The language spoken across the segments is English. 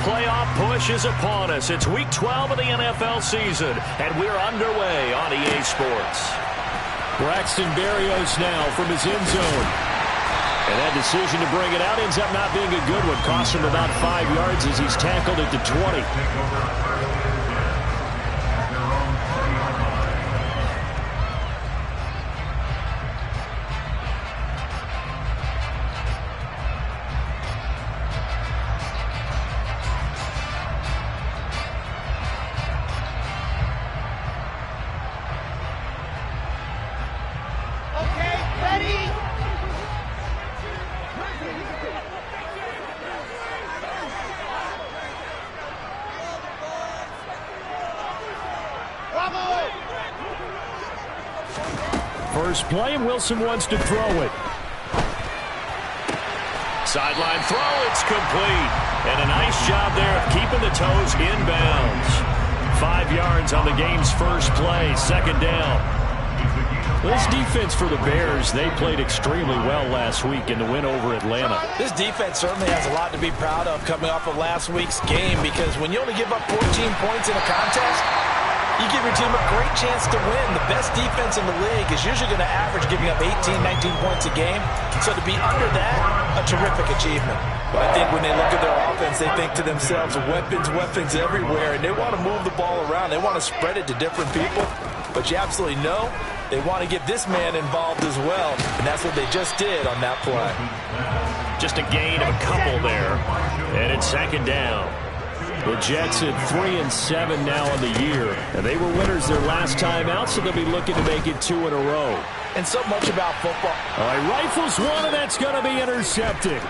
playoff push is upon us. It's Week 12 of the NFL season, and we're underway on EA Sports. Braxton Berrios now from his end zone. And that decision to bring it out ends up not being a good one. Cost him about 5 yards as he's tackled at the 20. First play, and Wilson wants to throw it. Sideline throw, it's complete. And a nice job there of keeping the toes inbounds. 5 yards on the game's first play, second down. This defense for the Bears, they played extremely well last week in the win over Atlanta. This defense certainly has a lot to be proud of coming off of last week's game, because when you only give up 14 points in a contest, you give your team a great chance to win. The best defense in the league is usually going to average giving up 18, 19 points a game. So to be under that, a terrific achievement. But I think when they look at their offense, they think to themselves, weapons, weapons everywhere, and they want to move the ball around. They want to spread it to different people. But you absolutely know they want to get this man involved as well, and that's what they just did on that play. Just a gain of a couple there, and it's second down. The Jets at 3-7 now on the year. And they were winners their last time out, so they'll be looking to make it 2 in a row. And so much about football. All right, rifles one, and that's going to be intercepted.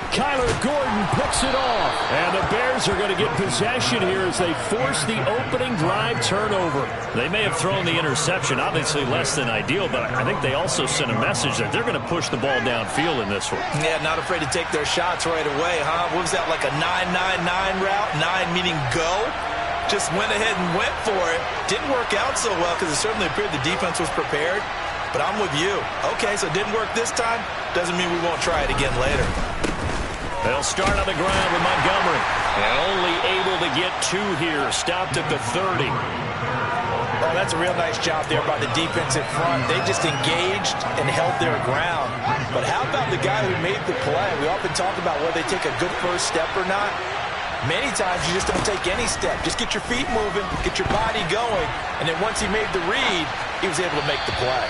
Kyler Gordon picks it off. And the Bears are going to get possession here as they force the opening drive turnover. They may have thrown the interception, obviously less than ideal, but I think they also sent a message that they're going to push the ball downfield in this one. Yeah, not afraid to take their shots right away, huh? What was that, like a 9-9-9 route? 9 meaning go? Just went ahead and went for it. Didn't work out so well because it certainly appeared the defense was prepared. But I'm with you. Okay, so it didn't work this time. Doesn't mean we won't try it again later. They'll start on the ground with Montgomery. And only able to get 2 here. Stopped at the 30. Oh, that's a real nice job there by the defense in front. They just engaged and held their ground. But how about the guy who made the play? We often talk about whether they take a good first step or not. Many times you just don't take any step. Just get your feet moving, get your body going, and then once he made the read, he was able to make the play.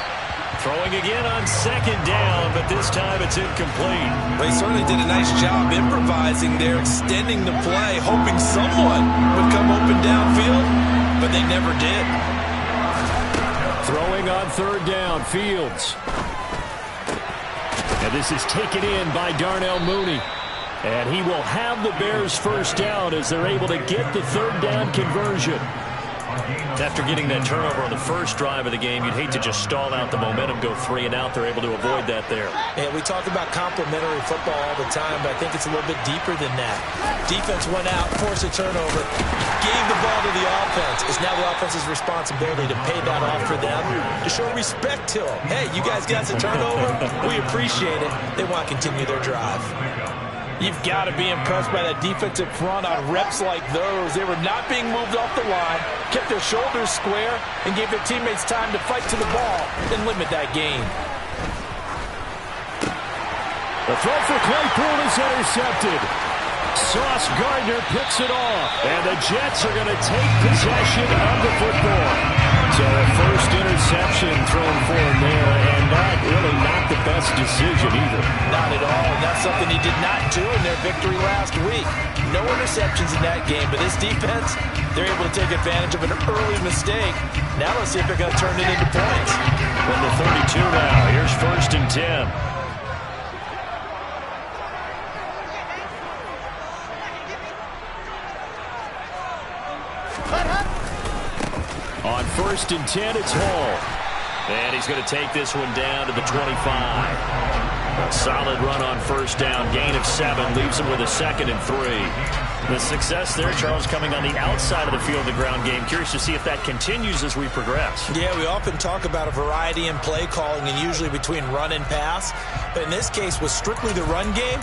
Throwing again on second down, but this time it's incomplete. They certainly did a nice job improvising there, extending the play, hoping someone would come open downfield, but they never did. Throwing on third down, Fields. And this is taken in by Darnell Mooney. And he will have the Bears first down as they're able to get the third down conversion. After getting that turnover on the first drive of the game, you'd hate to just stall out the momentum, go 3 and out. They're able to avoid that there. Yeah, we talk about complementary football all the time, but I think it's a little bit deeper than that. Defense went out, forced a turnover, gave the ball to the offense. It's now the offense's responsibility to pay that off for them, to show respect to them. Hey, you guys got the turnover? We appreciate it. They want to continue their drive. You've got to be impressed by that defensive front on reps like those. They were not being moved off the line, kept their shoulders square, and gave their teammates time to fight to the ball and limit that gain. The throw for Claypool is intercepted. Sauce Gardner picks it off, and the Jets are going to take possession of the football. So a first interception thrown for him there, and that really not the best decision either. Not at all, and that's something he did not do in their victory last week. No interceptions in that game, but this defense, they're able to take advantage of an early mistake. Now let's see if they're going to turn it into points. From the 32 now, here's 1st and 10. On 1st and 10, it's Hall. And he's going to take this one down to the 25. A solid run on first down. Gain of 7. Leaves him with a 2nd and 3. The success there, Charles, coming on the outside of the field, the ground game. Curious to see if that continues as we progress. Yeah, we often talk about a variety in play calling and usually between run and pass. But in this case, with strictly the run game,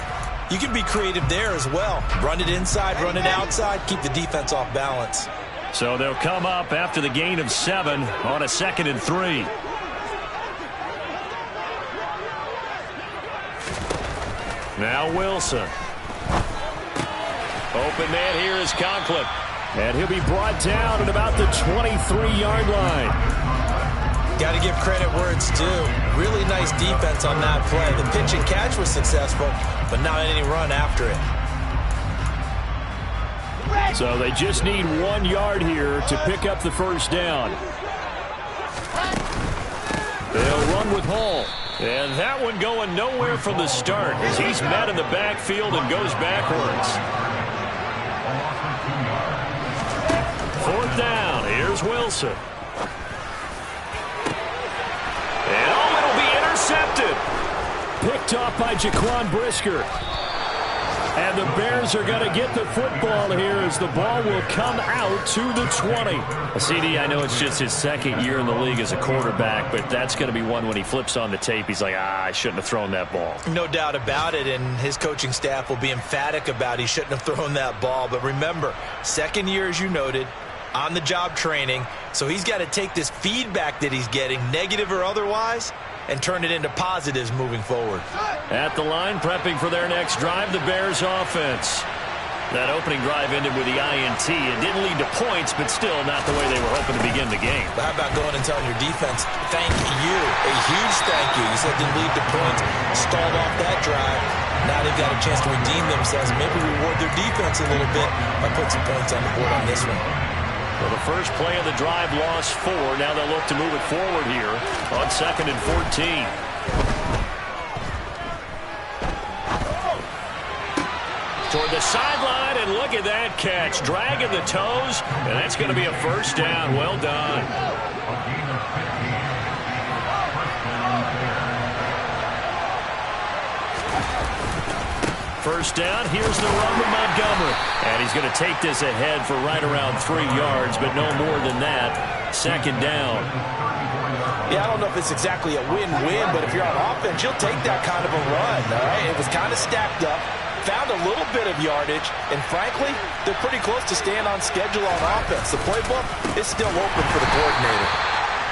You can be creative there as well. Run it inside, run it outside, keep the defense off balance. So they'll come up after the gain of 7 on a 2nd and 3. Now Wilson. Open man here is Conklin. And he'll be brought down at about the 23-yard line. Got to give credit where it's due. Really nice defense on that play. The pitch and catch was successful, but not any run after it. So they just need 1 yard here to pick up the first down. They'll run with Hall. And that one going nowhere from the start as he's met in the backfield and goes backwards. 4th down. Here's Wilson. And it'll be intercepted. Picked off by Jaquan Brisker. And the Bears are going to get the football here as the ball will come out to the 20. CD, I know it's just his 2nd year in the league as a quarterback, but that's going to be one when he flips on the tape. He's like, I shouldn't have thrown that ball. No doubt about it, and his coaching staff will be emphatic about he shouldn't have thrown that ball. But remember, 2nd year, as you noted, on-the-job training, so he's got to take this feedback that he's getting, negative or otherwise, and turn it into positives moving forward. At the line, prepping for their next drive, the Bears offense. That opening drive ended with the INT. It didn't lead to points, but still not the way they were hoping to begin the game. But how about going and telling your defense, thank you, a huge thank you. You said it didn't lead to points, stalled off that drive. Now they've got a chance to redeem themselves, maybe reward their defense a little bit by putting some points on the board on this one. Well, the first play of the drive lost 4. Now they'll look to move it forward here on 2nd and 14. Toward the sideline, and look at that catch. Dragging the toes, and that's going to be a first down. Well done. First down, here's the run with Montgomery. And he's going to take this ahead for right around 3 yards, but no more than that. 2nd down. Yeah, I don't know if it's exactly a win-win, but if you're on offense, you'll take that kind of a run, all right? It was kind of stacked up, found a little bit of yardage, and frankly, they're pretty close to staying on schedule on offense. The playbook is still open for the coordinator.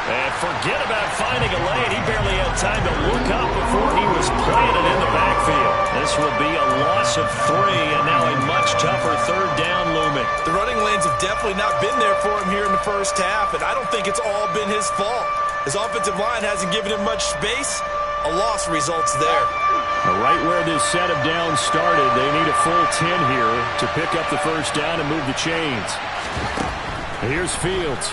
And forget about finding a lane. He barely had time to look up before he was planted in the backfield. This will be a loss of 3, and now a much tougher 3rd down looming. The running lanes have definitely not been there for him here in the first half, and I don't think it's all been his fault. His offensive line hasn't given him much space. A loss results there. Right where this set of downs started, they need a full 10 here to pick up the first down and move the chains. Here's Fields.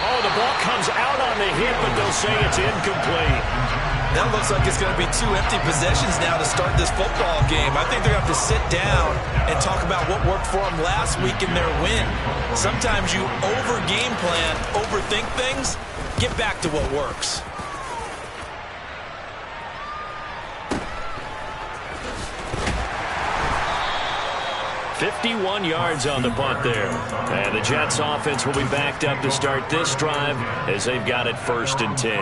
Oh, the ball comes out on the hit, but they'll say it's incomplete. That looks like it's going to be 2 empty possessions now to start this football game. I think they're going to have to sit down and talk about what worked for them last week in their win. Sometimes you over-game plan, overthink things, get back to what works. "51 yards on the punt there. And the Jets offense will be backed up to start this drive as they've got it 1st and 10.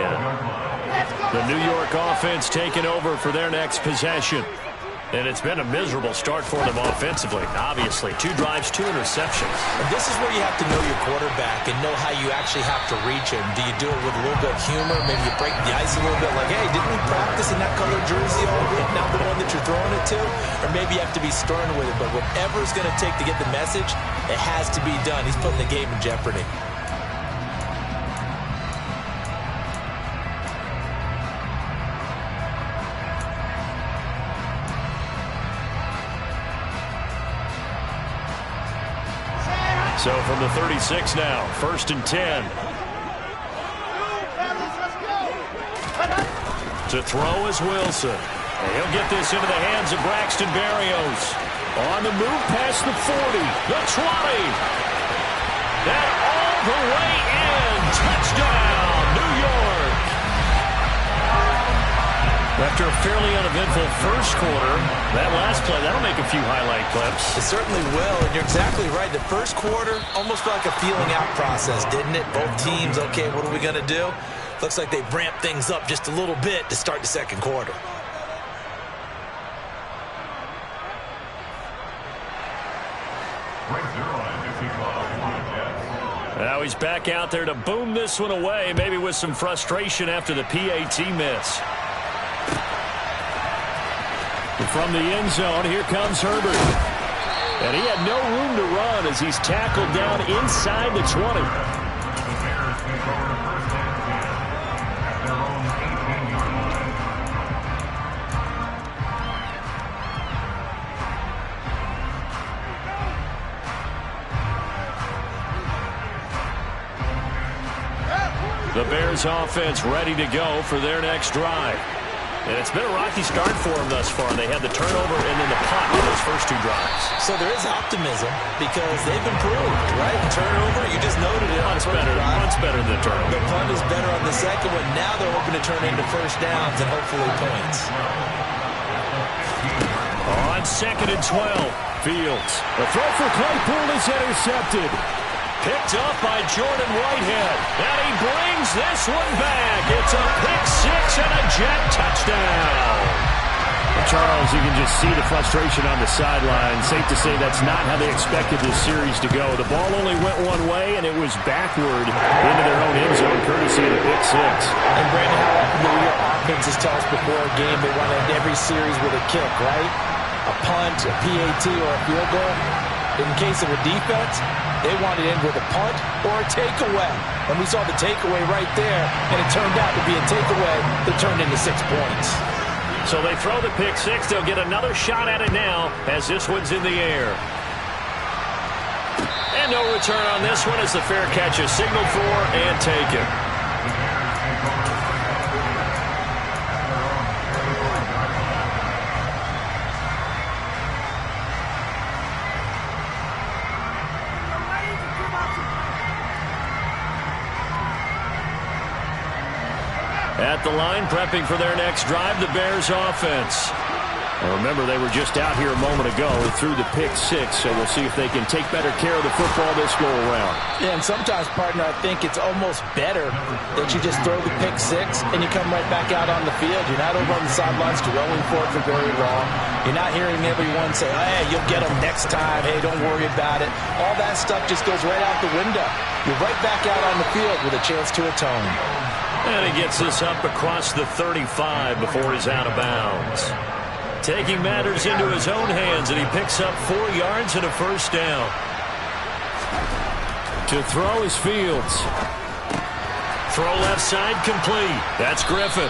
The New York offense taking over for their next possession. And it's been a miserable start for them offensively. Obviously, 2 drives, 2 interceptions. And this is where you have to know your quarterback and know how you actually have to reach him. Do you do it with a little bit of humor? Maybe you break the ice a little bit like, hey, didn't we practice in that colored jersey all week, not the one that you're throwing it to? Or maybe you have to be stern with it. But whatever it's going to take to get the message, it has to be done. He's putting the game in jeopardy. So from the 36 now, 1st and 10. To throw is Wilson. And he'll get this into the hands of Braxton Berrios. On the move past the 40, the 20. And all the way in. Touchdown, New York. After a fairly uneventful first quarter, that last play, that'll make a few highlight clips. It certainly will, and you're exactly right. The first quarter almost felt like a feeling out process, didn't it? Both teams, okay, what are we going to do? Looks like they've ramped things up just a little bit to start the second quarter. Now he's back out there to boom this one away, maybe with some frustration after the PAT miss. From the end zone, here comes Herbert. And he had no room to run as he's tackled down inside the 20. The Bears offense ready to go for their next drive. And it's been a rocky start for them thus far. They had the turnover and then the punt in those first two drives. So there is optimism because they've improved, right? Turnover, you just noted it. Punt's better than the turnover. The punt is better on the second one. Now they're hoping to turn into first downs and hopefully points. On 2nd and 12, Fields. The throw for Claypool is intercepted. Picked up by Jordan Whitehead. And he brings this one back. It's a pick six and a Jet touchdown. Well, Charles, you can just see the frustration on the sideline. Safe to say that's not how they expected this series to go. The ball only went one way, and it was backward into their own end zone, courtesy of the pick six. And Brandon, how often do your offenses tell us before a game they want to end every series with a kick, right? A punt, a PAT, or a field goal. In case of a defense, they wanted to end with a punt or a takeaway. And we saw the takeaway right there, and it turned out to be a takeaway that turned into 6 points. So they throw the pick six. They'll get another shot at it now as this one's in the air. And no return on this one as the fair catch is signaled for and taken. At the line, prepping for their next drive, the Bears offense. And remember, they were just out here a moment ago through the pick six, so we'll see if they can take better care of the football this go-around. Yeah, and sometimes, partner, I think it's almost better that you just throw the pick six and you come right back out on the field. You're not over on the sidelines dwelling for it for very long. You're not hearing everyone say, hey, you'll get them next time. Hey, don't worry about it. All that stuff just goes right out the window. You're right back out on the field with a chance to atone. And he gets this up across the 35 before he's out of bounds. Taking matters into his own hands, and he picks up 4 yards and a first down. To throw is Fields. Throw left side complete. That's Griffin.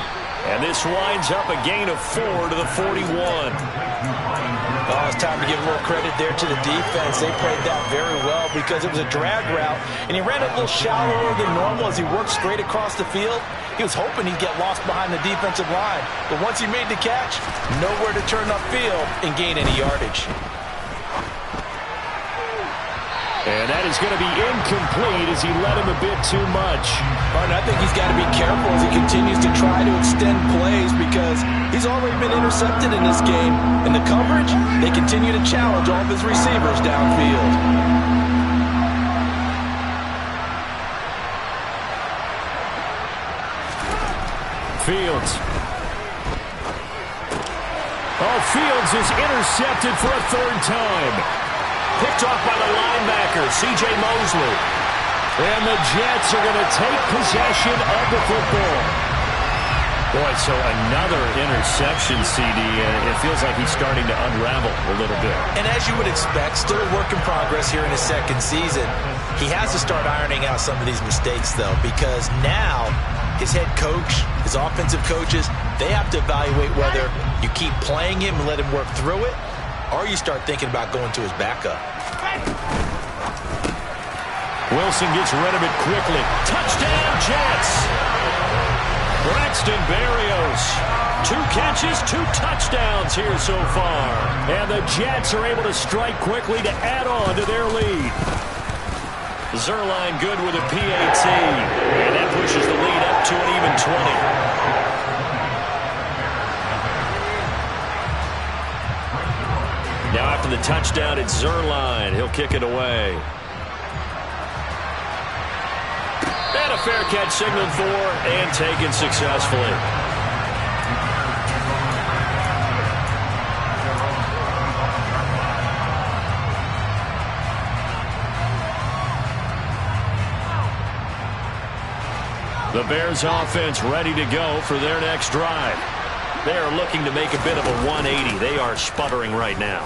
And this winds up a gain of 4 to the 41. Oh, it's time to give a little credit there to the defense. They played that very well because it was a drag route, and he ran a little shallower than normal as he worked straight across the field. He was hoping he'd get lost behind the defensive line, but once he made the catch, nowhere to turn upfield and gain any yardage. And that is going to be incomplete as he led him a bit too much. Martin, I think he's got to be careful as he continues to try to extend plays because he's already been intercepted in this game. And the coverage, they continue to challenge all of his receivers downfield. Fields. Oh, Fields is intercepted for a 3rd time. Picked off by the linebacker, C.J. Mosley. And the Jets are going to take possession of the football. Boy, so another interception, CD, and it feels like he's starting to unravel a little bit. And as you would expect, still a work in progress here in his second season. He has to start ironing out some of these mistakes, though, because now his head coach, his offensive coaches, they have to evaluate whether you keep playing him and let him work through it, or you start thinking about going to his backup. Wilson gets rid of it quickly. Touchdown, Jets! Braxton Berrios. 2 catches, 2 touchdowns here so far. And the Jets are able to strike quickly to add on to their lead. Zuerlein good with a PAT. And that pushes the lead up to an even 20. Now after the touchdown, it's Zuerlein. He'll kick it away. And a A fair catch signaled for and taken successfully. The Bears offense ready to go for their next drive. They are looking to make a bit of a 180. They are sputtering right now.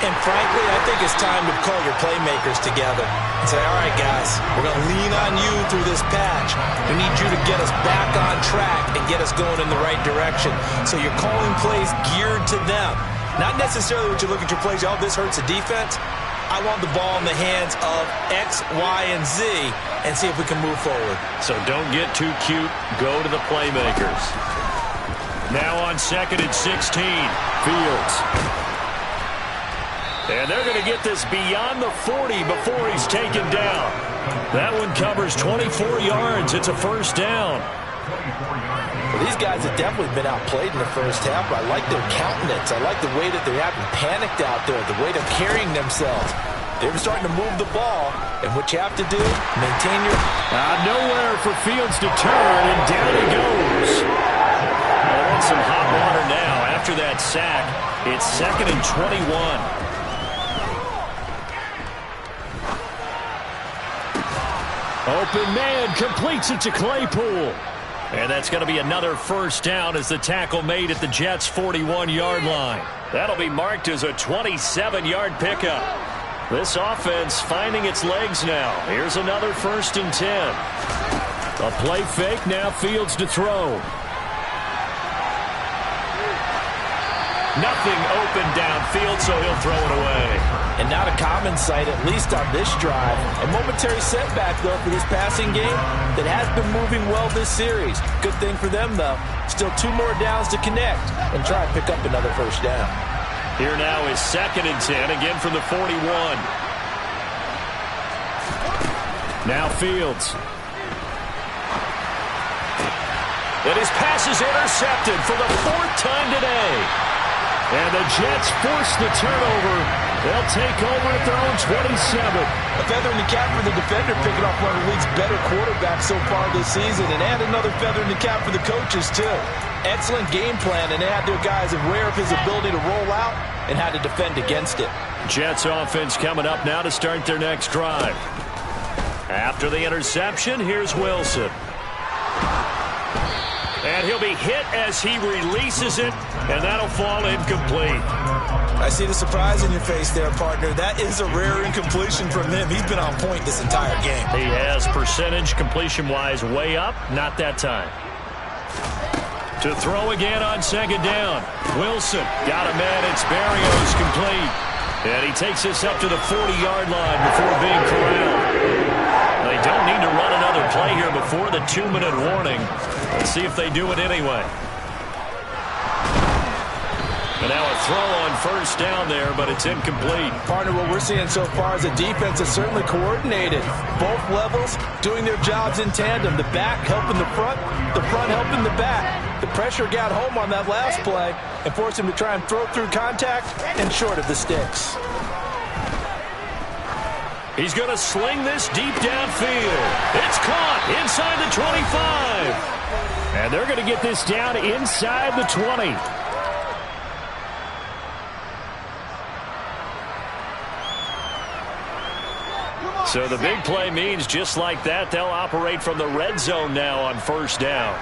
And frankly, I think it's time to call your playmakers together and say, all right, guys, we're going to lean on you through this patch. We need you to get us back on track and get us going in the right direction. So you're calling plays geared to them. Not necessarily what you look at your plays, oh, this hurts the defense. I want the ball in the hands of X, Y, and Z and see if we can move forward. So don't get too cute. Go to the playmakers. Now on 2nd and 16, Fields. And they're going to get this beyond the 40 before he's taken down. That one covers 24 yards. It's a first down. Well, these guys have definitely been outplayed in the first half, but I like their countenance. I like the way that they haven't panicked out there, the way they're carrying themselves. They're starting to move the ball, and what you have to do, maintain your... Nowhere for Fields to turn, and down he goes. They're in some hot water now. After that sack, it's 2nd and 21. Open man completes it to Claypool. And that's going to be another first down as the tackle made at the Jets' 41-yard line. That'll be marked as a 27-yard pickup. This offense finding its legs now. Here's another 1st and 10. A play fake, now Fields to throw. Nothing open downfield, so he'll throw it away. And not a common sight, at least on this drive. A momentary setback, though, for this passing game that has been moving well this series. Good thing for them, though. Still 2 more downs to connect and try and pick up another first down. Here now is 2nd and 10, again from the 41. Now Fields. And his pass is intercepted for the 4th time today. And the Jets force the turnover. They'll take over at their own 27. A feather in the cap for the defender, picking off one of the league's better quarterbacks so far this season. And add another feather in the cap for the coaches, too. Excellent game plan, and they had their guys aware of his ability to roll out and how to defend against it. Jets offense coming up now to start their next drive. After the interception, here's Wilson. And he'll be hit as he releases it, and that'll fall incomplete. I see the surprise in your face there, partner. That is a rare incompletion from him. He's been on point this entire game. He has percentage completion-wise way up, not that time. To throw again on 2nd down. Wilson got a man. It's Berrios complete. And he takes this up to the 40-yard line before being corralled. They don't need to run another play here before the 2-minute warning. Let's see if they do it anyway. And now a throw on 1st down there, but it's incomplete. Partner, what we're seeing so far is the defense is certainly coordinated. Both levels doing their jobs in tandem. The back helping the front helping the back. The pressure got home on that last play and forced him to try and throw through contact and short of the sticks. He's going to sling this deep downfield. It's caught inside the 25. And they're going to get this down inside the 20. So the big play means just like that, they'll operate from the red zone now on 1st down.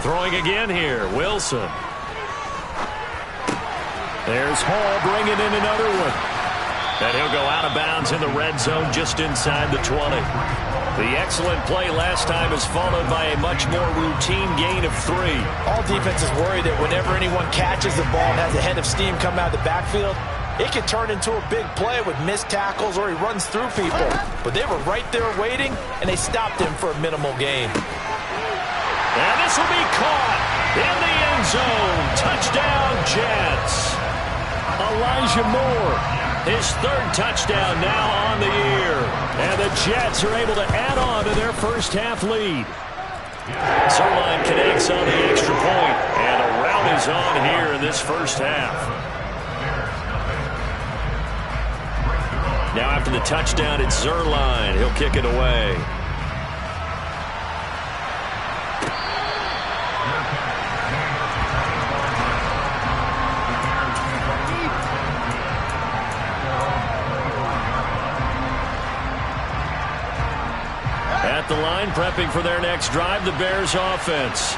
Throwing again here, Wilson. There's Hall bringing in another one. And he'll go out of bounds in the red zone just inside the 20. The excellent play last time is followed by a much more routine gain of 3. All defenses worry that whenever anyone catches the ball and has a head of steam come out of the backfield, it can turn into a big play with missed tackles or he runs through people. But they were right there waiting, and they stopped him for a minimal gain. And this will be caught in the end zone. Touchdown, Jets. Elijah Moore. His 3rd touchdown now on the year. And the Jets are able to add on to their first half lead. Zuerlein connects on the extra point, and a rout is on here in this first half. Now after the touchdown, it's Zuerlein. He'll kick it away. At the line, prepping for their next drive, the Bears offense.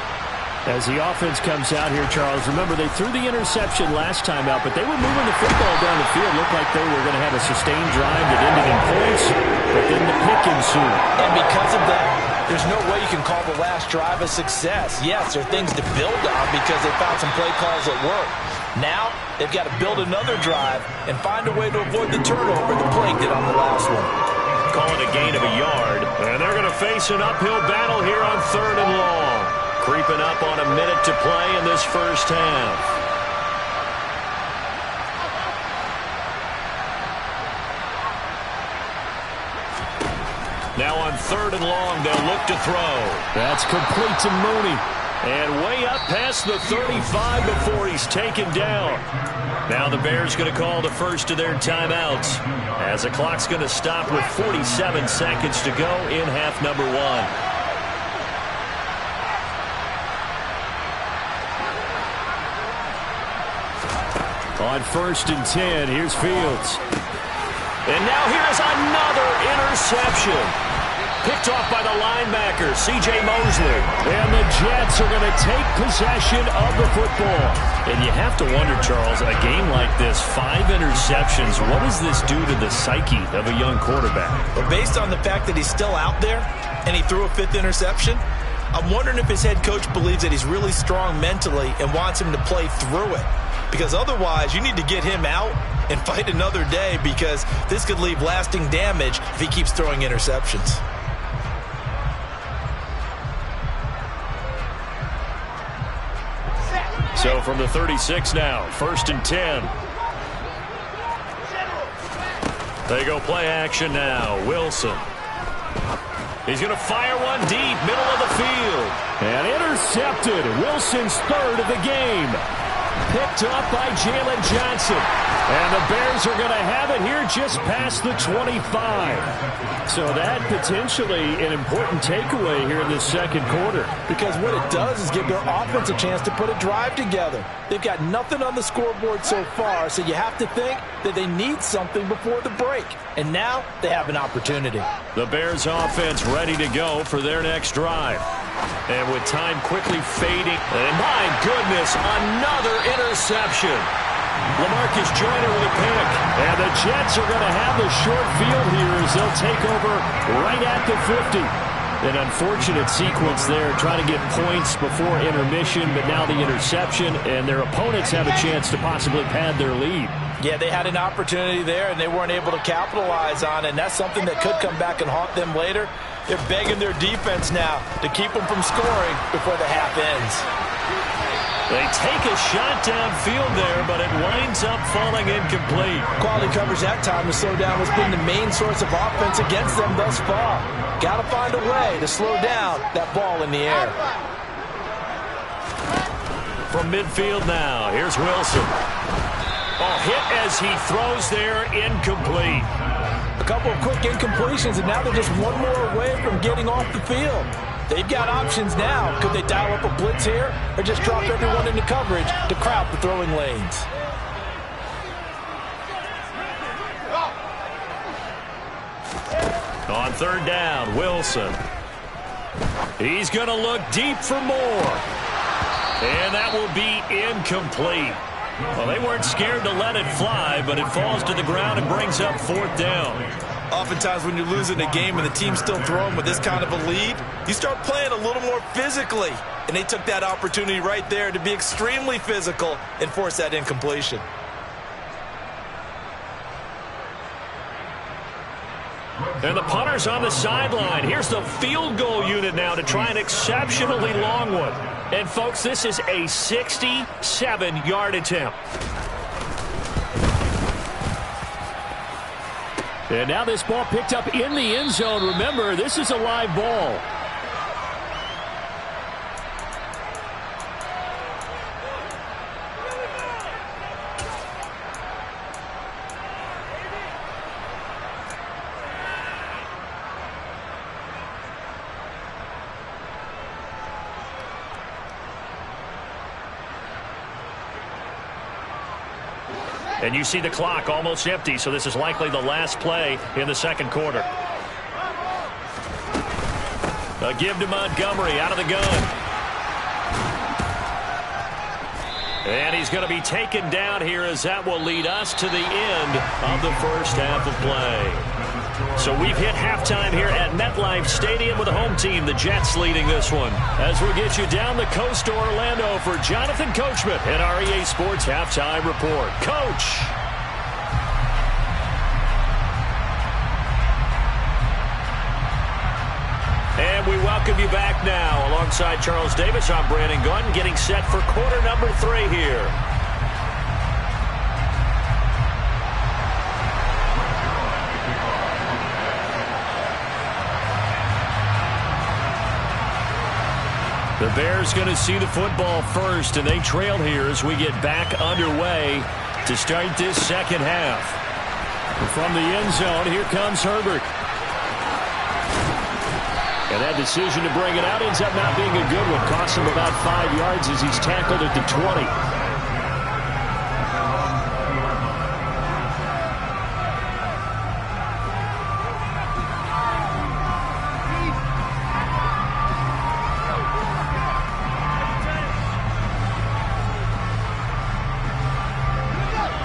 As the offense comes out here, Charles, remember they threw the interception last time out, but they were moving the football down the field. Looked like they were going to have a sustained drive that ended in points, but then the pick ensued. And because of that, there's no way you can call the last drive a success. Yes, there are things to build on because they found some play calls that work. Now, they've got to build another drive and find a way to avoid the turnover the plague did on the last one. Call it a gain of a yard, and they're going to face an uphill battle here on 3rd and long. Creeping up on a minute to play in this first half. Now on 3rd and long, they'll look to throw. That's complete to Mooney. And way up past the 35 before he's taken down. Now the Bears going to call the first of their timeouts, as the clock's going to stop with 47 seconds to go in half number 1. On 1st and 10, here's Fields. And now here's another interception. Picked off by the linebacker, C.J. Mosley. And the Jets are going to take possession of the football. And you have to wonder, Charles, a game like this, 5 interceptions, what does this do to the psyche of a young quarterback? Well, based on the fact that he's still out there and he threw a 5th interception, I'm wondering if his head coach believes that he's really strong mentally and wants him to play through it. Because otherwise, you need to get him out and fight another day, because this could leave lasting damage if he keeps throwing interceptions. So from the 36 now, 1st and 10. They go play action now. Wilson. He's going to fire one deep, middle of the field. And intercepted. Wilson's 3rd of the game. Picked up by Jalen Johnson. And the Bears are going to have it here just past the 25. So that potentially an important takeaway here in the second quarter. Because what it does is give their offense a chance to put a drive together. They've got nothing on the scoreboard so far, so you have to think that they need something before the break. And now they have an opportunity. The Bears offense ready to go for their next drive. And with time quickly fading, and my goodness, another interception. LaMarcus Joyner with a pick. And the Jets are going to have the short field here as they'll take over right at the 50. An unfortunate sequence there, trying to get points before intermission, but now the interception, and their opponents have a chance to possibly pad their lead. Yeah, they had an opportunity there, and they weren't able to capitalize on it, and that's something that could come back and haunt them later. They're begging their defense now to keep them from scoring before the half ends. They take a shot downfield there, but it winds up falling incomplete. Quality coverage that time to slow down has been the main source of offense against them thus far. Got to find a way to slow down that ball in the air. From midfield now, here's Wilson. Oh, hit as he throws there, incomplete. A couple of quick incompletions, and now they're just one more away from getting off the field. They've got options now. Could they dial up a blitz here or just drop everyone into coverage to crowd the throwing lanes? On 3rd down, Wilson. He's going to look deep for more. And that will be incomplete. Well, they weren't scared to let it fly, but it falls to the ground and brings up 4th down. Oftentimes when you're losing a game and the team's still throwing with this kind of a lead, you start playing a little more physically. And they took that opportunity right there to be extremely physical and force that incompletion. And the punter's on the sideline. Here's the field goal unit now to try an exceptionally long one. And, folks, this is a 67-yard attempt. And now this ball picked up in the end zone. Remember, this is a live ball. And you see the clock almost empty, so this is likely the last play in the second quarter. A give to Montgomery out of the gun. And he's going to be taken down here as that will lead us to the end of the first half of play. So we've hit halftime here at MetLife Stadium with the home team, the Jets, leading this one. As we get you down the coast to Orlando for Jonathan Coachman at our EA Sports Halftime Report. Coach! And we welcome you back now. Alongside Charles Davis, I'm Brandon Gaudin, getting set for quarter number 3 here. The Bears going to see the football first, and they trail here as we get back underway to start this second half. From the end zone, here comes Herbert. And that decision to bring it out ends up not being a good one. Costs him about 5 yards as he's tackled at the 20.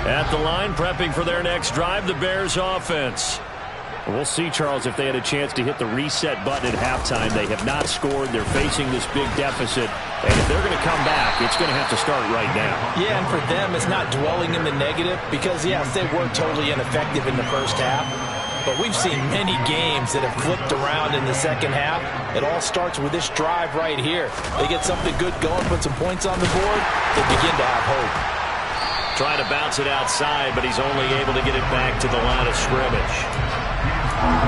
At the line, prepping for their next drive, the Bears offense. We'll see, Charles, if they had a chance to hit the reset button at halftime. They have not scored. They're facing this big deficit. And if they're going to come back, it's going to have to start right now. Yeah, and for them, it's not dwelling in the negative because, yes, they were totally ineffective in the first half. But we've seen many games that have flipped around in the second half. It all starts with this drive right here. They get something good going, put some points on the board, they begin to have hope. Trying to bounce it outside, but he's only able to get it back to the line of scrimmage.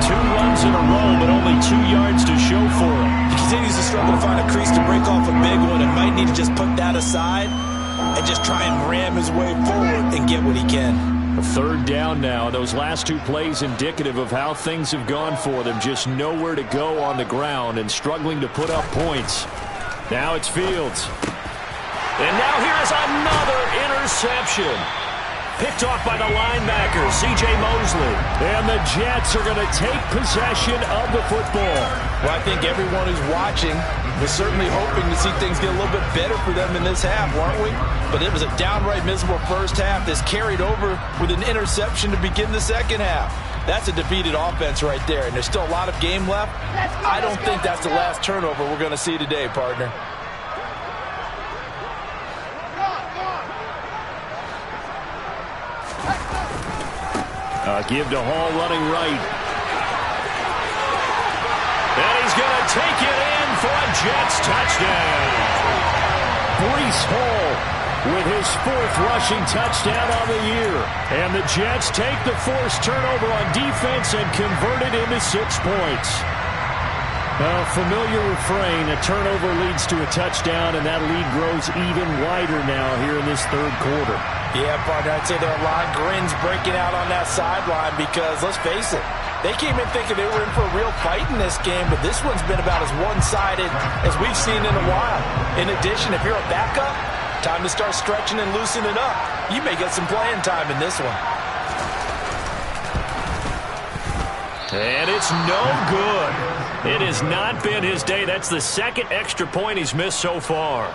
2 runs in a row, but only 2 yards to show for him. He continues to struggle to find a crease to break off a big one and might need to just put that aside and just try and ram his way forward and get what he can. A third down now. Those last 2 plays indicative of how things have gone for them. Just nowhere to go on the ground and struggling to put up points. Now it's Fields. And now here is another interception. Picked off by the linebacker, C.J. Mosley. And the Jets are going to take possession of the football. Well, I think everyone who's watching was certainly hoping to see things get a little bit better for them in this half, weren't we? But it was a downright miserable first half that's carried over with an interception to begin the second half. That's a defeated offense right there, and there's still a lot of game left. I don't think that's the last turnover we're going to see today, partner. Give to Hall running right. And he's going to take it in for a Jets touchdown. Breece Hall with his 4th rushing touchdown on the year. And the Jets take the forced turnover on defense and convert it into 6 points. A familiar refrain, a turnover leads to a touchdown, and that lead grows even wider now here in this third quarter. Yeah, partner, I'd say there are a lot of grins breaking out on that sideline because, let's face it, they came in thinking they were in for a real fight in this game, but this one's been about as one-sided as we've seen in a while. In addition, if you're a backup, time to start stretching and loosening up. You may get some playing time in this one. And it's no good. It has not been his day. That's the 2nd extra point he's missed so far.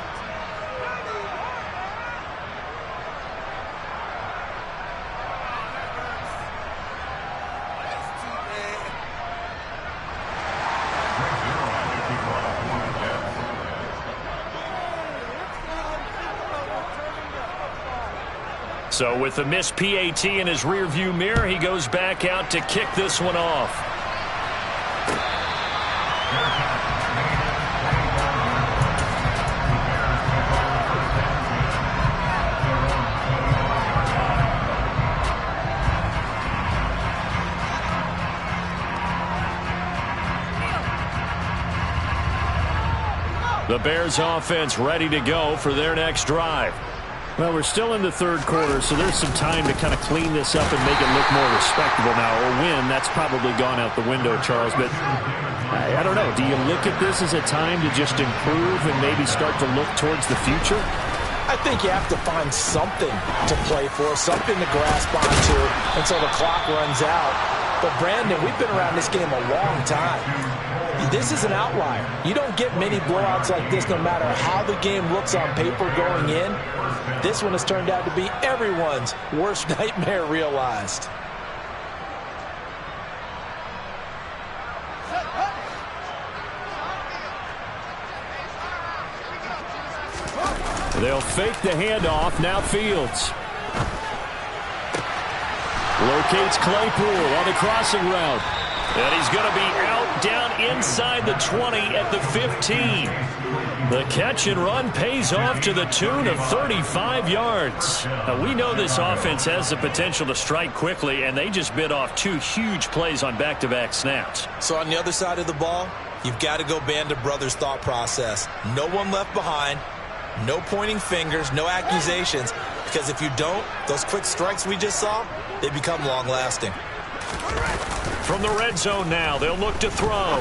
So with the missed PAT in his rearview mirror, he goes back out to kick this one off. The Bears offense ready to go for their next drive. Well, we're still in the third quarter, so there's some time to kind of clean this up and make it look more respectable now. Or win, that's probably gone out the window, Charles. But I don't know. Do you look at this as a time to just improve and maybe start to look towards the future? I think you have to find something to play for, something to grasp onto until the clock runs out. But, Brandon, we've been around this game a long time. This is an outlier. You don't get many blowouts like this no matter how the game looks on paper going in. This one has turned out to be everyone's worst nightmare realized. They'll fake the handoff. Now Fields. Locates Claypool on the crossing route. And he's going to be out down inside the 20 at the 15. The catch and run pays off to the tune of 35 yards. Now, we know this offense has the potential to strike quickly, and they just bit off 2 huge plays on back-to-back snaps. So on the other side of the ball, you've got to go Band of Brothers thought process. No one left behind. No pointing fingers, no accusations, because if you don't, those quick strikes we just saw, they become long-lasting. From the red zone now, they'll look to throw.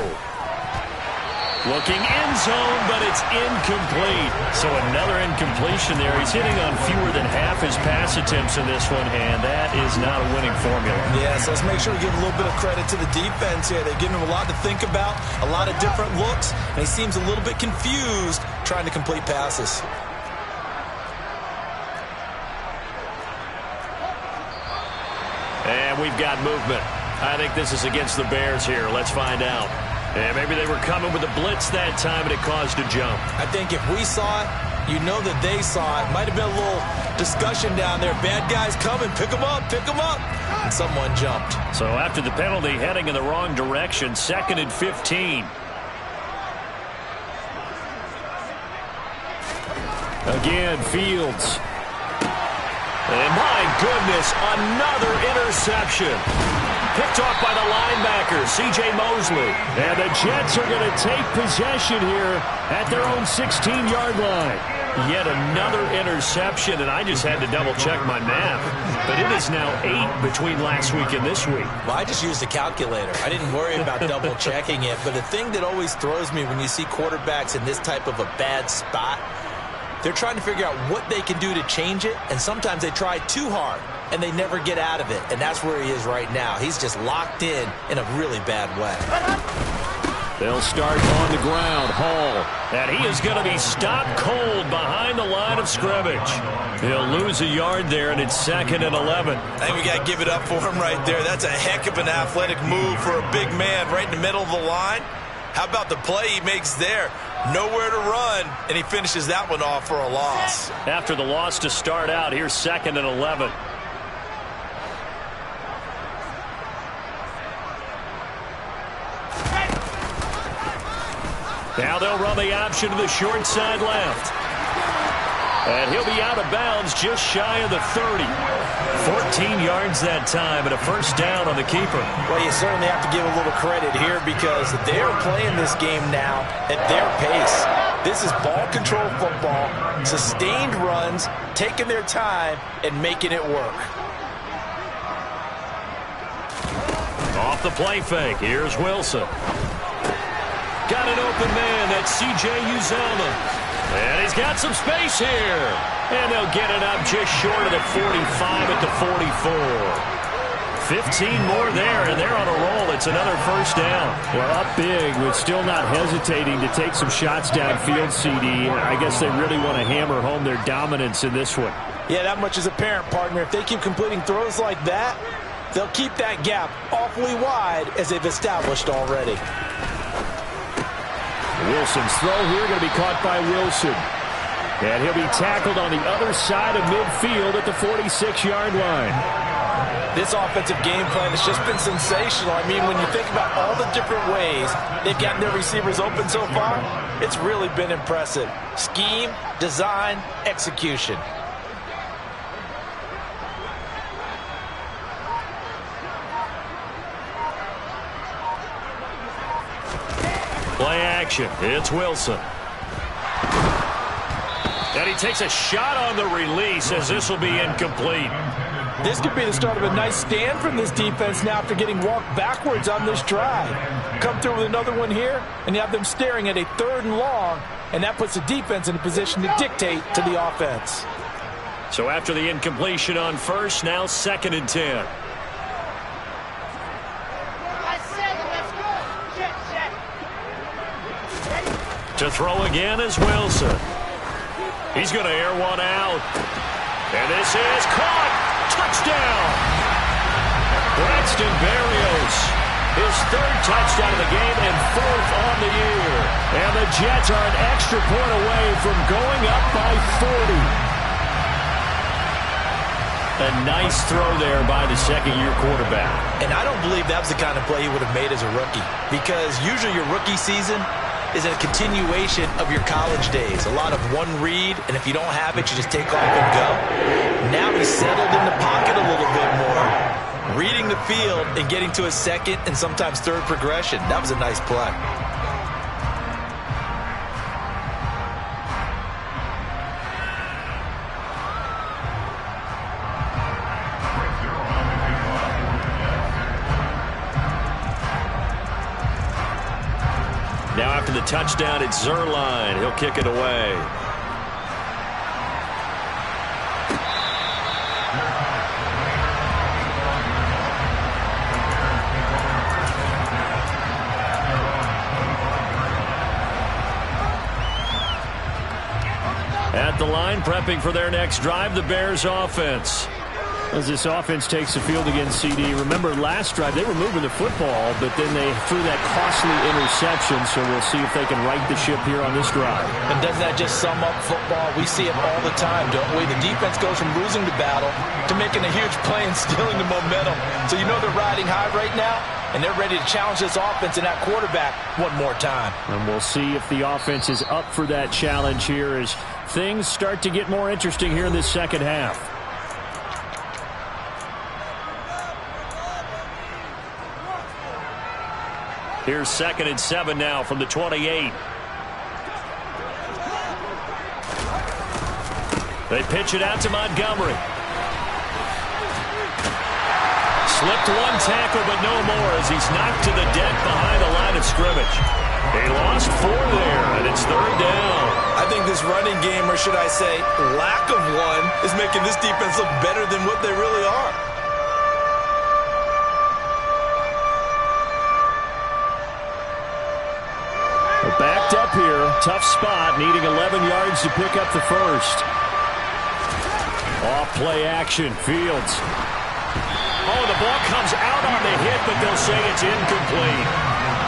Looking end zone, but it's incomplete. So another incompletion there. He's hitting on fewer than half his pass attempts in this one, and that is not a winning formula. Yes, let's make sure we give a little bit of credit to the defense here. They've given him a lot to think about, a lot of different looks, and he seems a little bit confused trying to complete passes. And we've got movement. I think this is against the Bears here. Let's find out. And maybe they were coming with a blitz that time, and it caused a jump. I think if we saw it, you know that they saw it. Might have been a little discussion down there. Bad guys coming. Pick them up. Pick them up. And someone jumped. So after the penalty, heading in the wrong direction, 2nd and 15. Again, Fields. And my goodness, another interception. Picked off by the linebacker, C.J. Mosley. And the Jets are going to take possession here at their own 16-yard line. Yet another interception, and I just had to double-check my math. But it is now 8 between last week and this week. Well, I just used a calculator. I didn't worry about double-checking it. But the thing that always throws me when you see quarterbacks in this type of a bad spot, they're trying to figure out what they can do to change it, and sometimes they try too hard, and they never get out of it. And that's where he is right now. He's just locked in a really bad way. They'll start on the ground. Hall. And he is going to be stopped cold behind the line of scrimmage. He'll lose a yard there, and it's 2nd and 11. I think we got to give it up for him right there. That's a heck of an athletic move for a big man right in the middle of the line. How about the play he makes there? Nowhere to run, and he finishes that one off for a loss. After the loss to start out, here's 2nd and 11. Now they'll run the option to the short side left. And he'll be out of bounds just shy of the 30. 14 yards that time and a first down on the keeper. Well, you certainly have to give a little credit here because they're playing this game now at their pace. This is ball control football, sustained runs, taking their time and making it work. Off the play fake, here's Wilson. Got an open man, that's C.J. Uzomah. And he's got some space here. And they'll get it up just short of the 45 at the 44. 15 more there, and they're on a roll. It's another first down. Well, up big, but still not hesitating to take some shots downfield, CD. I guess they really want to hammer home their dominance in this one. Yeah, that much is apparent, partner. If they keep completing throws like that, they'll keep that gap awfully wide as they've established already. Wilson's throw here going to be caught by Wilson. And he'll be tackled on the other side of midfield at the 46-yard line. This offensive game plan has just been sensational. I mean, when you think about all the different ways they've gotten their receivers open so far, it's really been impressive. Scheme, design, execution. Play action. It's Wilson. And he takes a shot on the release as this will be incomplete. This could be the start of a nice stand from this defense now after getting walked backwards on this drive. Come through with another one here, and you have them staring at a 3rd and long, and that puts the defense in a position to dictate to the offense. So after the incompletion on first, now 2nd and 10. To throw again is Wilson. He's going to air one out. And this is caught. Touchdown. Braxton Berrios. His 3rd touchdown of the game and 4th on the year. And the Jets are an extra point away from going up by 40. A nice throw there by the 2nd-year quarterback. And I don't believe that was the kind of play he would have made as a rookie, because usually your rookie season is a continuation of your college days. A lot of one read, and if you don't have it, you just take off and go. Now he's settled in the pocket a little bit more, reading the field and getting to his 2nd and sometimes 3rd progression. That was a nice play. Now after the touchdown, it's Zuerlein. He'll kick it away. At the line, prepping for their next drive, the Bears offense. As this offense takes the field against CD, remember last drive they were moving the football, but then they threw that costly interception, so we'll see if they can right the ship here on this drive. And doesn't that just sum up football? We see it all the time, don't we? The defense goes from losing the battle to making a huge play and stealing the momentum. So you know they're riding high right now, and they're ready to challenge this offense and that quarterback one more time. And we'll see if the offense is up for that challenge here as things start to get more interesting here in this 2nd half. Here's 2nd and 7 now from the 28. They pitch it out to Montgomery. Slipped one tackle, but no more as he's knocked to the deck behind the line of scrimmage. He lost 4 there, and it's 3rd down. I think this running game, or should I say lack of one, is making this defense look better than what they really are. Backed up here. Tough spot. Needing 11 yards to pick up the 1st. Off play action. Fields. Oh, the ball comes out on the hit, but they'll say it's incomplete.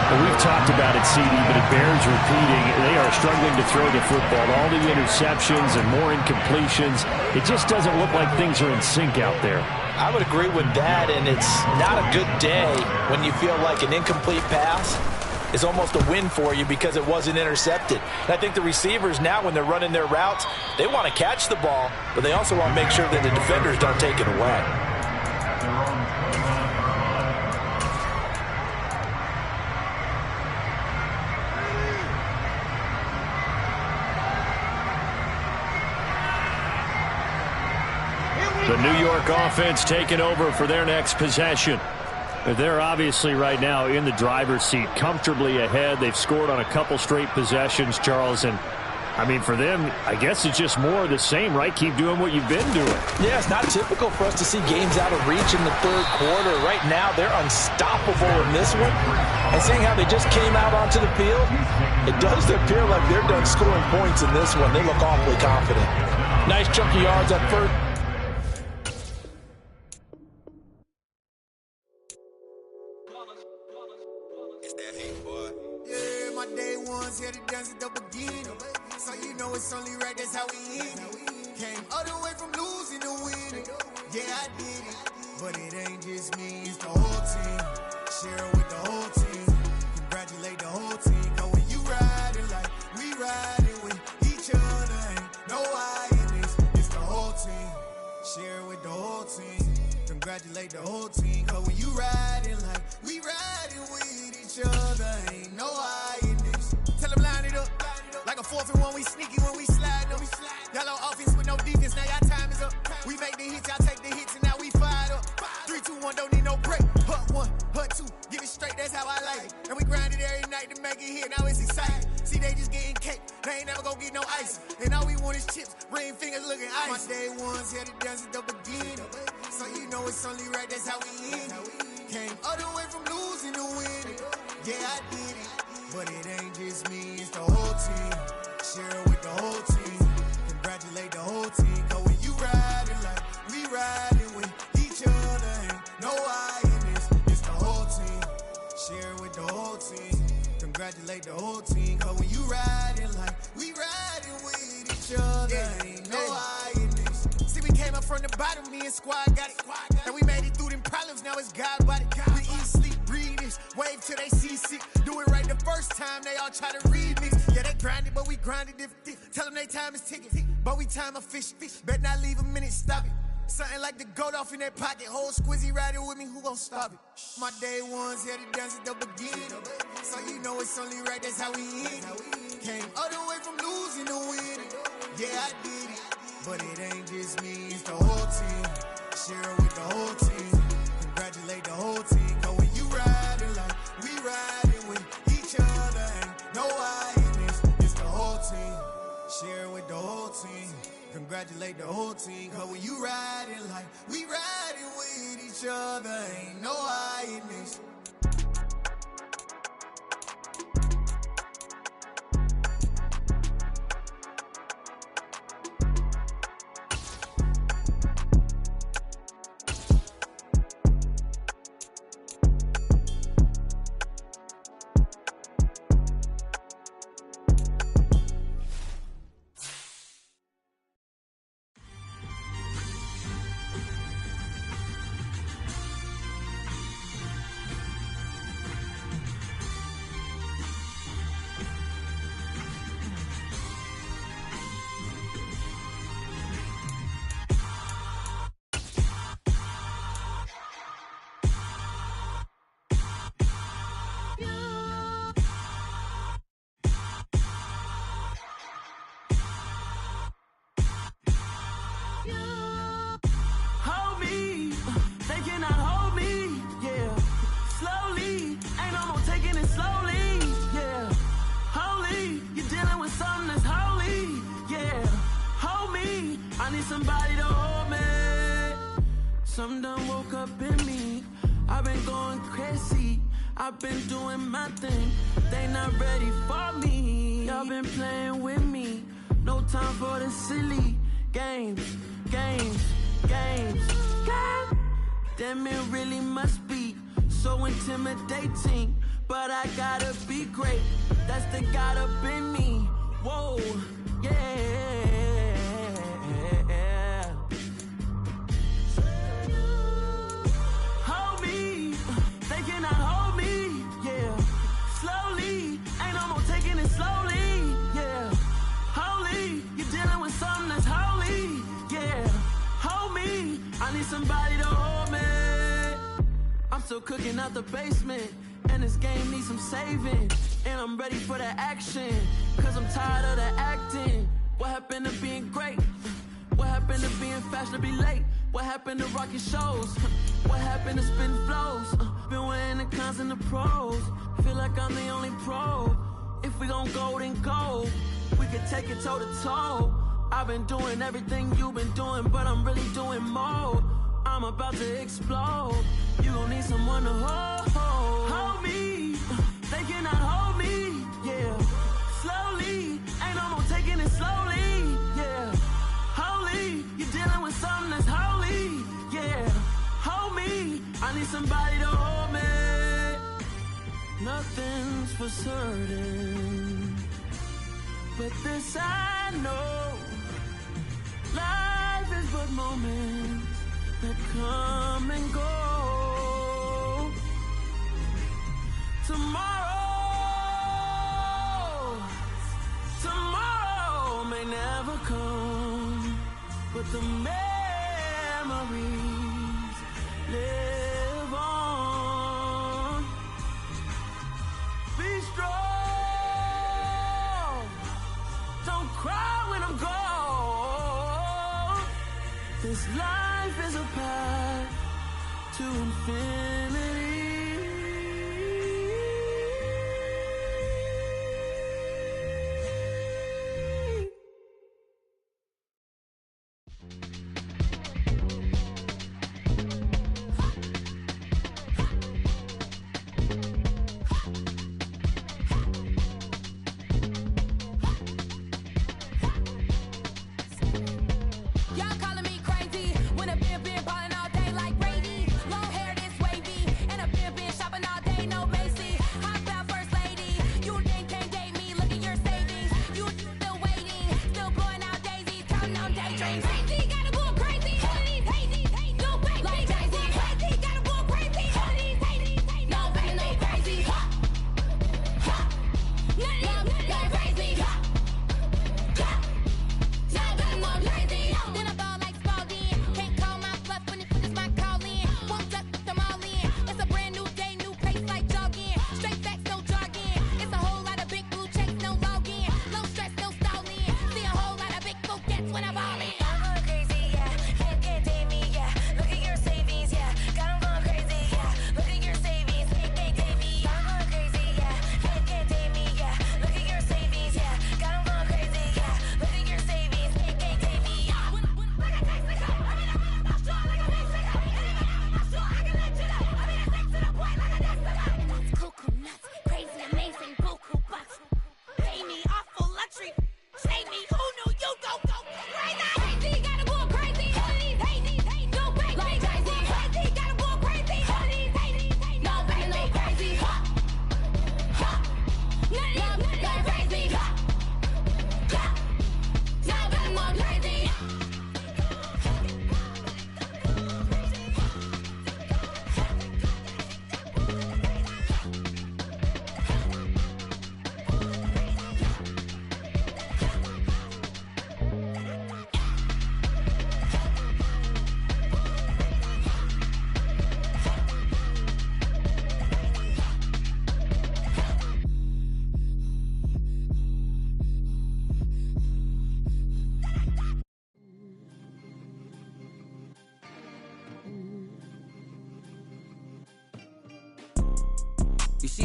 Well, we've talked about it, CD, but it bears repeating. They are struggling to throw the football. All the interceptions and more incompletions. It just doesn't look like things are in sync out there. I would agree with that, and it's not a good day when you feel like an incomplete pass is almost a win for you because it wasn't intercepted. And I think the receivers now, when they're running their routes, they want to catch the ball, but they also want to make sure that the defenders don't take it away. The New York offense taking over for their next possession. They're obviously right now in the driver's seat, comfortably ahead. They've scored on a couple straight possessions, Charles. And, I mean, for them, I guess it's just more of the same, right? Keep doing what you've been doing. Yeah, it's not typical for us to see games out of reach in the 3rd quarter. Right now, they're unstoppable in this one. And seeing how they just came out onto the field, it does appear like they're done scoring points in this one. They look awfully confident. Nice chunk of yards up first. Here to dance at the beginning, so you know it's only right, that's how we end it. Came all the way from losing to winning. Yeah, I did it, but it ain't just me, it's the whole team. Share it with the whole team. Congratulate the whole team. Cause when you riding like we riding with each other, ain't no I in this. It's the whole team. Share it with the whole team. Congratulate the whole team. Cause when you riding like we riding with each other, ain't no I in this. Tell them line it up. Like a 4th and 1, we sneaky when we slide them. Y'all on offense with no defense, now y'all time is up. We make the hits, y'all take the hits, and now we fight. side. See, they just getting cake. They ain't never gonna get no ice. And all we want is chips, ring fingers looking ice. My day ones here to dance at the beginning. So you know it's only right, that's how we end it. Came all the way from losing to winning. Yeah, I did it. But it ain't just me, it's the whole team. Share it with the whole team. Congratulate the whole team. Cause when you riding like we riding with each other, ain't no I in this. It's the whole team. Share it with the whole team. Congratulate the whole team. Cause when you riding like we riding with each other, ain't no I in this. See, we came up from the bottom, me and squad got it. And we made it through them problems, now it's God body. We eat, sleep, breathe this. Wave till they see sick. Do it right the first time, they all try to remix. Yeah, they grinded, but we grinded different. Tell them they time is ticking, but we time a fish. Bet not leave a minute, stop it. Something like the goat off in their pocket. Whole squizzy riding with me, who gon' stop it? My day ones here to dance at the beginning. So you know it's only right, that's how we end it. Came all the way from losing to winning. Yeah, I did it. But it ain't just me, it's the whole team. Share it with the whole team. Congratulate the whole team. Cause when you riding like we riding with each other, ain't no I in this. It's the whole team. Share it with the whole team. Congratulate the whole team. Cause when you riding like we riding with each other, ain't no I in this. Somebody to hold me. Something done woke up in me. I've been going crazy. I've been doing my thing. They not ready for me. Y'all been playing with me. No time for the silly games. Damn, it really must be so intimidating. But I gotta be great. That's the God up in me. Whoa, yeah. Hold me, they cannot hold me, yeah. Slowly, ain't no more taking it slowly, yeah. Holy, you're dealing with something that's holy, yeah. Hold me, I need somebody to hold me. I'm still cooking out the basement, and this game needs some saving. And I'm ready for the action, cause I'm tired of the acting. What happened to being great? What happened to being fashionably late? What happened to rocking shows? What happened to spin flows? Been weighing the cons and the pros. Feel like I'm the only pro. If we gon' go, then go. We could take it toe to toe. I've been doing everything you've been doing, but I'm really doing more. I'm about to explode. You gon' need someone to hold me. They cannot hold me, yeah. Slowly, ain't no more taking it slowly, yeah. Holy, you're dealing with something that's holy, yeah. Hold me, I need somebody to hold me. Nothing's for certain, but this I know. Life is but moments that come and go. Tomorrow may never come, but the memories live on. Be strong, don't cry when I'm gone. This life is a path to infinity.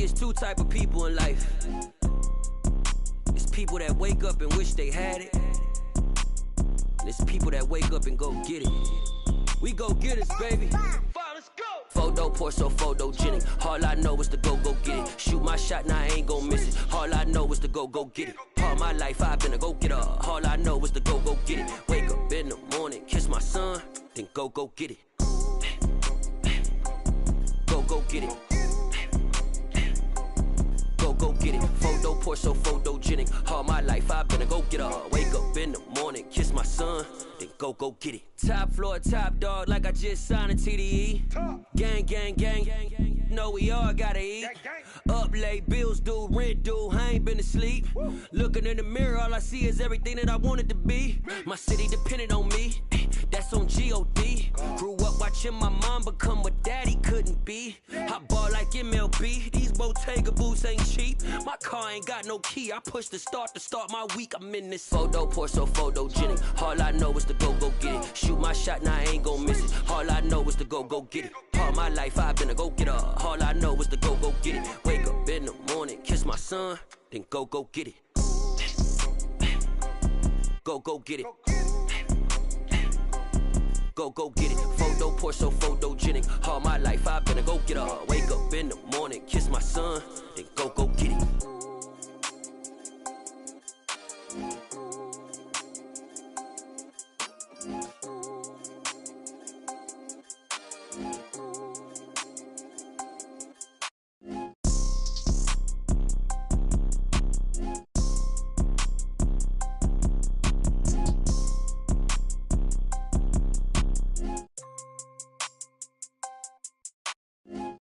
it's two type of people in life. It's people that wake up and wish they had it. And it's people that wake up and go get it. We go get it, baby. Let's go. Photo Porso, photogenic. All I know is to go get it. Shoot my shot, now I ain't gon' miss it. All I know is to go get it. All my life I've been a go-getter. All I know is to go get it. Wake up in the morning, kiss my son, then go get it. Go get it. Go get it. Photo Porso, photogenic. All my life I've been a go-getter. Wake up in the morning, kiss my son, then go get it. Top floor, top dog, like I just signed a TDE. Gang. Know we all gotta eat. Up late, bills due, rent due, I ain't been asleep. Looking in the mirror, all I see is everything that I wanted to be. My city depended on me, that's on G.O.D. Grew up watching my mom become what daddy couldn't be. I ball like MLB, these Bottega boots ain't cheap. My car ain't got no key, I push the start to start my week. I'm in this Photo Porso, photogenic. All I know is to go get it. Shoot my shot, now I ain't gon' miss it. All I know is to go get it. All my life I've been a go-getter. All I know is to go get it. Wake up in the morning, kiss my son, then go get it. Go get it. Go get it. Photo Porso, photogenic. All my life I've been a go-getter. Wake up in the morning, kiss my son, then go get it.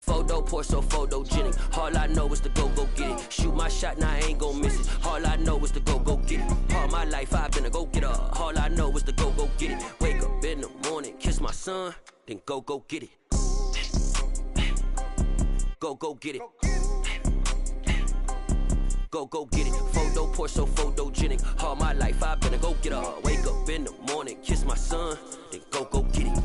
Photo Porso, photogenic. All I know is to go get it. Shoot my shot, now I ain't gon' miss it. All I know is to go get it. All my life I've been a go-getter. All I know is to go get it. Wake up in the morning, kiss my son, then go get it. Go get it. Go get it. Photo Porso, photogenic. All my life I've been a go-getter. Wake up in the morning, kiss my son, then go get it.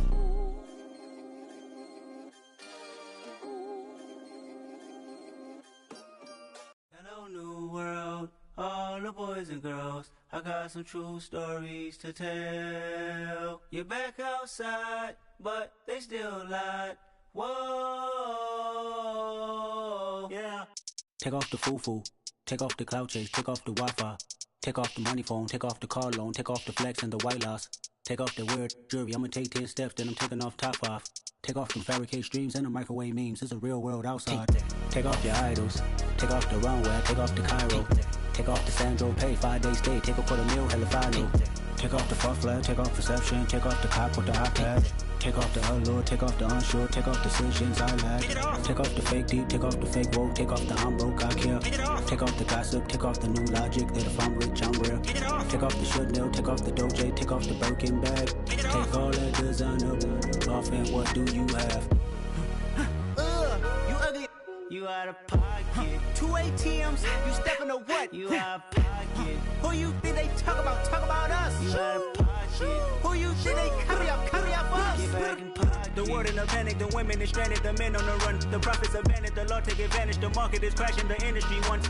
New world, all the boys and girls, I got some true stories to tell. You're back outside, but they still lied. Whoa, yeah. Take off the foo-foo, take off the cloud chase, take off the Wi-Fi, take off the money phone, take off the car loan, take off the flex and the white loss, take off the weird jewelry. I'ma take 10 steps, then I'm taking off top 5. Take off them fabricate streams and the microwave memes. It's a real world outside. Take off your idols. Take off the runway. Take off the Cairo. Take off the Sandro Pay. 5-day stay. Take a $250,000. Hella final. Take off the fuck flag. Take off perception. Take off the cop with the iPad. Take off the allure. Take off the unsure. Take off decisions I lack. Take off the fake deep. Take off the fake woke. Take off the I'm broke. I care. Take off the gossip. Take off the new logic that if I'm rich I'm real. Take off the Chanel. Take off the Doja. Take off the Birkin bag. Take all that designer off and what do you have? You ugly. You out of pocket. 2 ATMs. You stepping to what? You out of pocket. Who you think they talk about? Talk about us. You out of pocket. Who you think they carry up us? Get back in pocket. The world in a panic. The women is stranded. The men on the run. The profits abandoned. The law take advantage. The market is crashing. The industry wants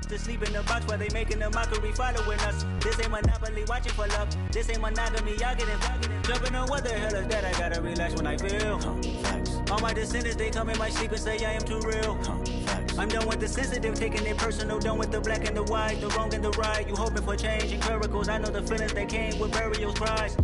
to sleep in the box while they making a mockery following us. This ain't Monopoly, watching for love. This ain't monogamy, y'all getting jumping on what the hell is that? I gotta relax when I feel. All my descendants, they come in my sleep and say I am too real. I'm done with the sensitive, taking it personal. Done with the black and the white, the wrong and the right. You hoping for change and miracles. I know the feelings that came with burial cries.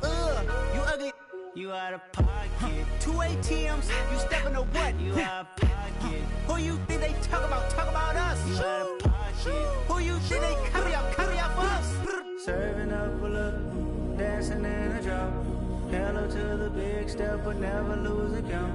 You ugly. You out of pocket. 2 ATMs. You stepping to what? You out of pocket. Who you think they talk about? Talk about us. You out of pocket. Who you think they carry up us? Serving up a look, dancing in a drop. Hello to the big step, but never lose a count.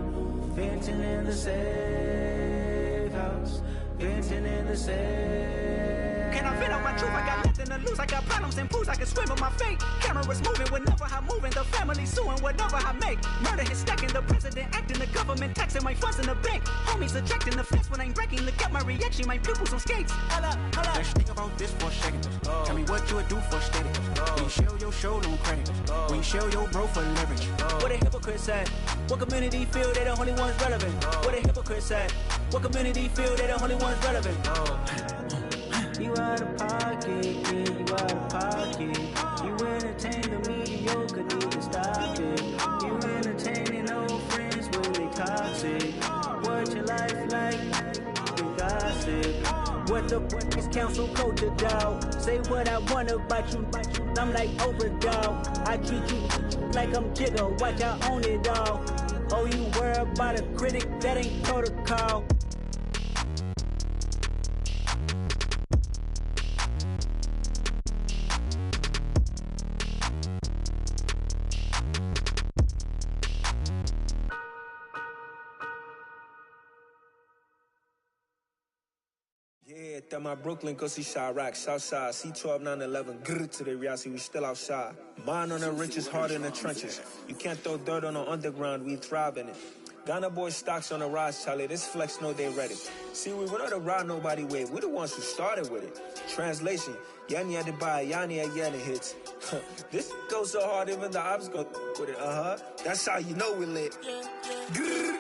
Venting in the safe house. Venting in the safe. Can I fit out my truth? I got nothing nothing to lose. I got problems and pools, I can swim with my fate. Cameras moving whenever I'm moving. The family suing whatever I make. Murder is stacking, the president acting, the government taxing my funds in the bank. Homies ejecting the fence when I'm breaking. Look at my reaction, my pupils on skates. Holla. Let's think about this for a second. Tell me what you would do for steady. When you show your show on credit. When you show your bro for leverage. What a hypocrite said. What community feel they the only ones relevant? What a hypocrite said. What community feel they the only ones relevant? You out of pocket, yeah, you out of pocket. You entertain the mediocre, need to stop it. You entertaining old friends when they toxic. What your life like? You gossip. What the is council culture, dog? Say what I want about you. I'm like overdog. I treat you like I'm Jigga. Watch I own it all. Oh, you worry about a critic? That ain't protocol. Yeah, that my Brooklyn, go see Chirac, Southside, C12, 911, grrr to the Riasi, we still outside. Mine on the riches, hard in the trenches. You can't throw dirt on the underground, we thrive in it. Ghana boys stocks on the rise, Charlie, this flex know they ready. See, we were not a ride nobody wave, we the ones who started with it. Translation, Yani had to buy, Yani had Yanni hits. This goes so hard, even the ops go with it, That's how you know we lit. Grrr,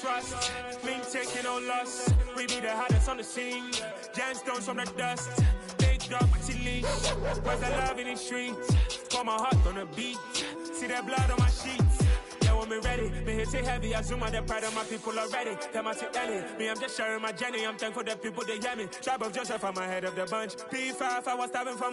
trust, me taking no loss. We be the hottest on the scene. Gemstones from the dust. Big drop with leash. Where's the love in the streets? Pour my heart on the beat. See that blood on my sheets. Yeah, when me ready, me hit it heavy. I zoom out the pride of my people already. Tell my Ellie, me I'm just sharing my journey. I'm thankful that people they hear me. Tribe of Joseph, I'm ahead of the bunch. P5, I was starving from my